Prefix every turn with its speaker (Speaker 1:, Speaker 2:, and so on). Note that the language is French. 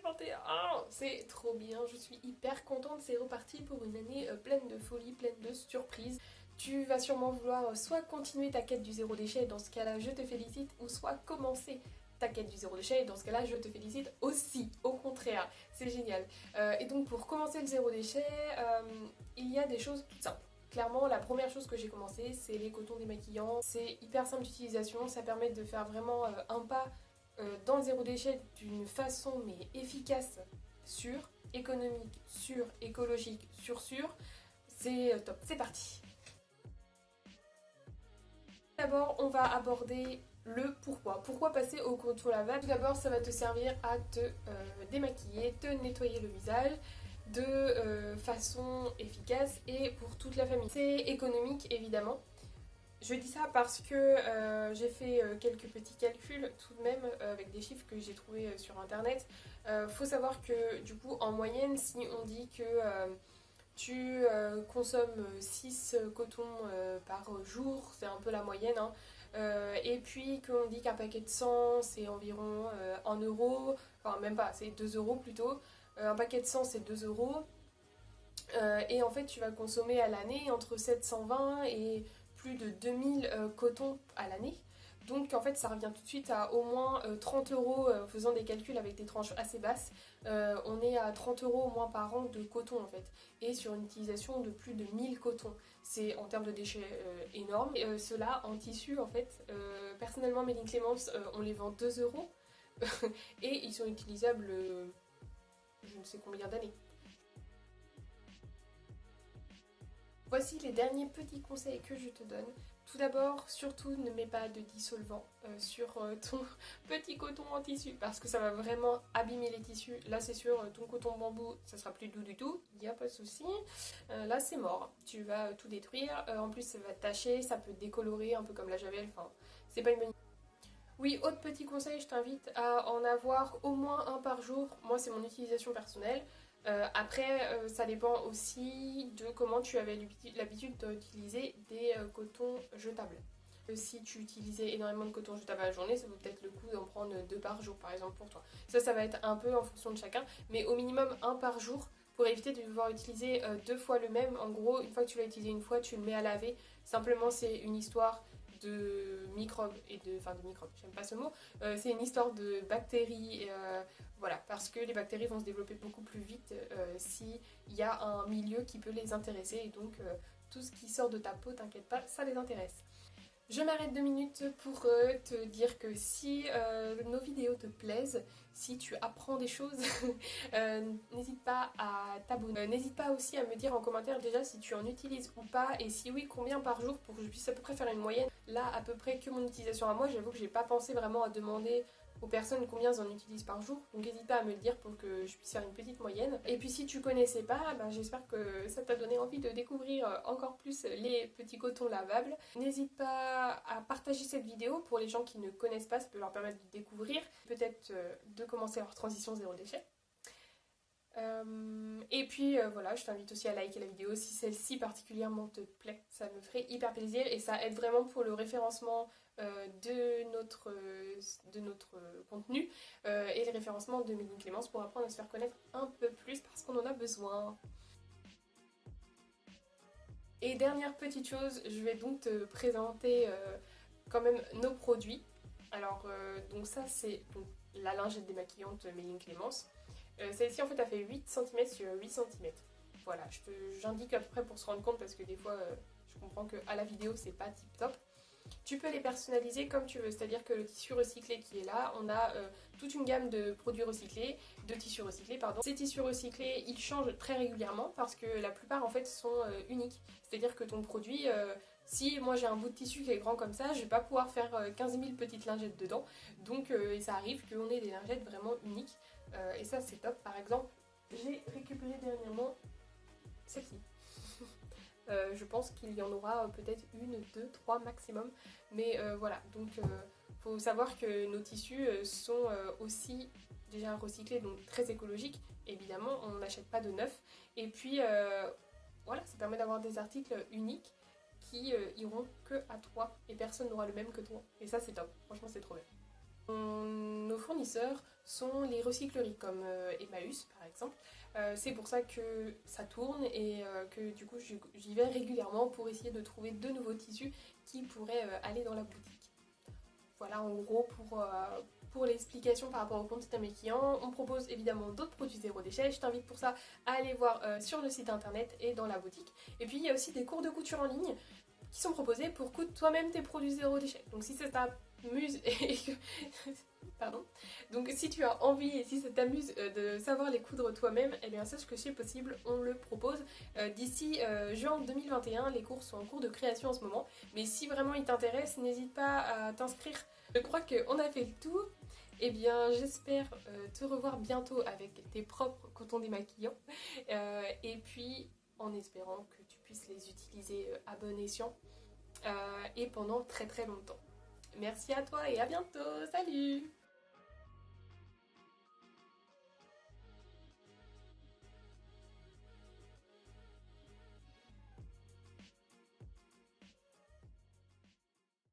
Speaker 1: 2021. C'est trop bien, je suis hyper contente, c'est reparti pour une année pleine de folie, pleine de surprises. Tu vas sûrement vouloir soit continuer ta quête du zéro déchet, dans ce cas-là je te félicite, ou soit commencer ta quête du zéro déchet, dans ce cas-là je te félicite aussi, au contraire, c'est génial. Et donc pour commencer le zéro déchet, il y a des choses toutes simples. Clairement, la première chose que j'ai commencé, c'est les cotons démaquillants. C'est hyper simple d'utilisation, ça permet de faire vraiment un pas dans le zéro déchet d'une façon mais efficace, sûre, économique, sûre, écologique, sûre. C'est top, c'est parti. D'abord, on va aborder le pourquoi. Pourquoi passer au contour lavable? Tout d'abord, ça va te servir à te démaquiller, te nettoyer le visage de façon efficace et pour toute la famille. C'est économique évidemment. Je dis ça parce que j'ai fait quelques petits calculs tout de même avec des chiffres que j'ai trouvés sur internet. Faut savoir que du coup en moyenne, si on dit que tu consommes 6 cotons par jour, c'est un peu la moyenne, hein. Et puis qu'on dit qu'un paquet de 100 c'est environ 1 euro, enfin même pas, c'est 2 euros plutôt. Un paquet de 100 c'est 2 euros. Et en fait tu vas consommer à l'année entre 720 et plus de 2000 cotons à l'année. Donc en fait ça revient tout de suite à au moins 30 euros, faisant des calculs avec des tranches assez basses, on est à 30 euros au moins par an de coton en fait, et sur une utilisation de plus de 1000 cotons. C'est en termes de déchets énorme. Et ceux-là en tissu en fait, personnellement Méline Clémence, on les vend 2 euros et ils sont utilisables je ne sais combien d'années. Voici les derniers petits conseils que je te donne. Tout d'abord, surtout ne mets pas de dissolvant sur ton petit coton en tissu parce que ça va vraiment abîmer les tissus. Là c'est sûr, ton coton bambou ça sera plus doux du tout, il n'y a pas de souci. Là c'est mort, tu vas tout détruire. En plus ça va tacher, ça peut décolorer un peu comme la javel, enfin c'est pas une bonne idée. Oui, autre petit conseil, je t'invite à en avoir au moins un par jour. Moi, c'est mon utilisation personnelle. Après, ça dépend aussi de comment tu avais l'habitude d'utiliser des cotons jetables. Si tu utilisais énormément de coton jetable à la journée, ça vaut peut-être le coup d'en prendre 2 par jour, par exemple, pour toi. Ça va être un peu en fonction de chacun, mais au minimum un par jour pour éviter de devoir utiliser 2 fois le même. En gros, une fois que tu l'as utilisé une fois, tu le mets à laver. Simplement, c'est une histoire de microbes et de... Enfin, de microbes, j'aime pas ce mot. C'est une histoire de bactéries, voilà, parce que les bactéries vont se développer beaucoup plus vite s'il y a un milieu qui peut les intéresser. Et donc, tout ce qui sort de ta peau, t'inquiète pas, ça les intéresse. Je m'arrête 2 minutes pour te dire que si nos vidéos te plaisent, si tu apprends des choses, n'hésite pas à t'abonner. N'hésite pas aussi à me dire en commentaire déjà si tu en utilises ou pas et si oui combien par jour pour que je puisse à peu près faire une moyenne. Là à peu près que mon utilisation à moi, j'avoue que j'ai pas pensé vraiment à demander aux personnes combien elles en utilisent par jour, donc n'hésite pas à me le dire pour que je puisse faire une petite moyenne. Et puis si tu connaissais pas, ben, j'espère que ça t'a donné envie de découvrir encore plus les petits cotons lavables. N'hésite pas à partager cette vidéo pour les gens qui ne connaissent pas, ça peut leur permettre de découvrir, peut-être de commencer leur transition zéro déchet. Et puis voilà, je t'invite aussi à liker la vidéo si celle-ci particulièrement te plaît, ça me ferait hyper plaisir et ça aide vraiment pour le référencement de notre contenu et le référencement de Méline Clémence pour apprendre à se faire connaître un peu plus parce qu'on en a besoin. Et dernière petite chose, je vais donc te présenter quand même nos produits. Alors donc ça c'est la lingette démaquillante Méline Clémence. Celle-ci en fait a fait 8 cm sur 8 cm. Voilà, j'indique à peu près pour se rendre compte parce que des fois je comprends qu'à la vidéo c'est pas tip top. Tu peux les personnaliser comme tu veux, c'est-à-dire que le tissu recyclé qui est là, on a toute une gamme de produits recyclés, de tissus recyclés pardon. Ces tissus recyclés, ils changent très régulièrement parce que la plupart en fait sont uniques. C'est-à-dire que ton produit, si moi j'ai un bout de tissu qui est grand comme ça, je vais pas pouvoir faire 15 000 petites lingettes dedans. Donc ça arrive qu'on ait des lingettes vraiment uniques et ça c'est top. Par exemple, j'ai récupéré dernièrement celle-ci. Je pense qu'il y en aura peut-être 1, 2, 3 maximum. Mais voilà, donc faut savoir que nos tissus sont aussi déjà recyclés, donc très écologiques. Évidemment, on n'achète pas de neuf. Et puis voilà, ça permet d'avoir des articles uniques qui iront que à toi et personne n'aura le même que toi. Et ça c'est top, franchement c'est trop bien. Nos fournisseurs sont les recycleries comme Emmaüs par exemple. C'est pour ça que ça tourne et que du coup j'y vais régulièrement pour essayer de trouver de nouveaux tissus qui pourraient aller dans la boutique. Voilà en gros pour l'explication par rapport au compte de mes clients. On propose évidemment d'autres produits zéro déchet. Je t'invite pour ça à aller voir sur le site internet et dans la boutique. Et puis il y a aussi des cours de couture en ligne qui sont proposés pour coudre toi-même tes produits zéro déchet. Donc si ça t'amuse et que... Pardon. Donc si tu as envie et si ça t'amuse de savoir les coudre toi-même, eh bien sache que c'est possible, on le propose. D'ici juin 2021, les cours sont en cours de création en ce moment. Mais si vraiment ils t'intéressent, n'hésite pas à t'inscrire. Je crois qu'on a fait le tour. Eh bien j'espère te revoir bientôt avec tes propres cotons démaquillants. Et puis en espérant que tu puisses les utiliser à bon escient et pendant très très longtemps. Merci à toi et à bientôt, salut!